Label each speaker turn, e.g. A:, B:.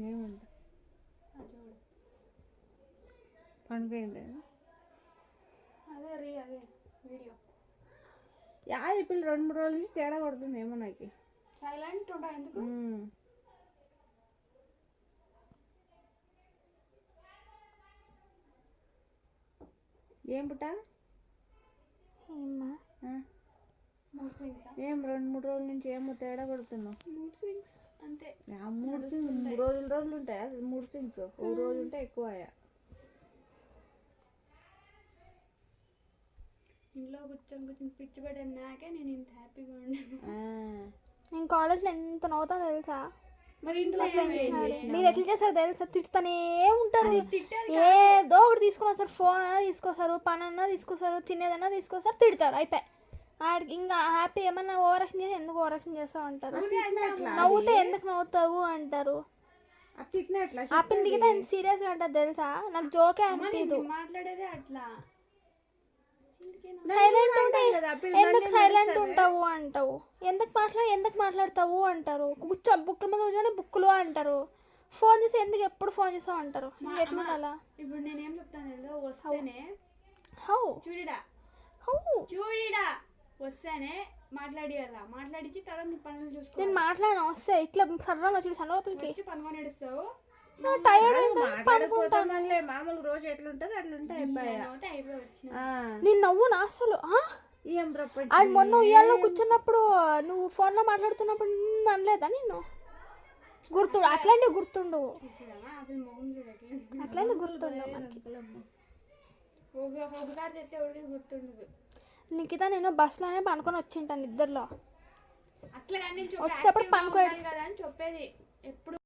A: ఏమంట
B: చూడు
A: పండుగ
B: అదే అదే వీడియో
A: యా ఇప్పుడు 2-3 రోజుల నుంచి తేడా కొడుతుంది ఏమో నాకు.
B: సైలెంట్ ఉంటా ఎందుకు?
A: ఏం పుట్ట
B: ఏమ్మా
A: ఏం 2-3 రోజుల నుంచి ఏమో తేడా కొడుతున్నావు.
B: మూడ్ స్వింగ్స్ అంతే.
A: మూడు సింగ్స్ 3 రోజులు ఉంటాయా? 3 సింగ్స్ ఒక రోజు ఉంటే ఎక్కువ.
B: ఇంట్లో కూర్చొని పిచ్చి పడాను నాకే నేను ఇంత హ్యాపీగా ఉన్నాను.
C: నేను కాలేజ్లో ఎంత నవ్వుతాను తెలుసా.
B: మరి ఇంట్లో
C: మీరు ఎట్లా చేస్తారు తెలుసా, తిట్టుతానే ఉంటారు. ఏదో ఒకటి తీసుకొని వస్తారు, ఫోన్ అన్నా తీసుకొస్తారు, పని అన్నా తీసుకొస్తారు, తినేదన్నా తీసుకొస్తారు, తిడతారు. అయిపోయి ఆడికి ఇంకా హ్యాపీ. ఏమన్నా ఓవర్ యాక్షన్ చేసి ఎందుకు ఓవర్ యాక్షన్ చేస్తావు అంటారు. నవ్వుతే ఎందుకు నవ్వుతావు అంటారు. ఆ పిండికి ఎంత సీరియస్గా అంటారు తెలుసా. నాకు జోకే అనిపించదు.
B: మాట్లాడేదే అట్లా.
C: సైలెంట్ ఉంటే ఎందుకు సైలెంట్ ఉంటావు అంటావు. ఎందుకు మాట్లాడతావు అంటారు. బుక్కుల మీద కూర్చొని బుక్కులు అంటారు. ఫోన్ చేసి ఎందుకు ఎప్పుడు ఫోన్ చేస్తావు అంటారు. ఎట్లా ఉండాలా?
B: ఇప్పుడు నేనేం చెప్తాను వస్తేనే చూడిడా వస్తేనే మాట్లాడియాలా, మాట్లాడించి తర్వాత నీ పనులు చూసుకో.
C: నేను మాట్లాడిన వస్తే ఇట్లా సర్రా వచ్చి సన్నోపలికి
B: పనుకొని నడుస్తావు.
A: మామూలు రోజు ఎట్లుంటది అట్లుంటాయి.
C: నేను నవ్వునా అసలు. మొన్న ఉయ్యాల్లో కూర్చున్నప్పుడు నువ్వు ఫోన్లో మాట్లాడుతున్నప్పుడు అనలేదా నిన్ను? గుర్తు అట్లాంటివి గుర్తుండు, అట్లాంటి గుర్తుండు.
B: ఒకసారి చెప్తే ఎవరికి గుర్తుండదు.
C: నిఖిత నేను బస్సులోనే పనుకొని వచ్చింటాను నిద్రలో.
B: అట్లా
C: వచ్చేటప్పుడు పనుకోడు
B: చెప్పేది ఎప్పుడు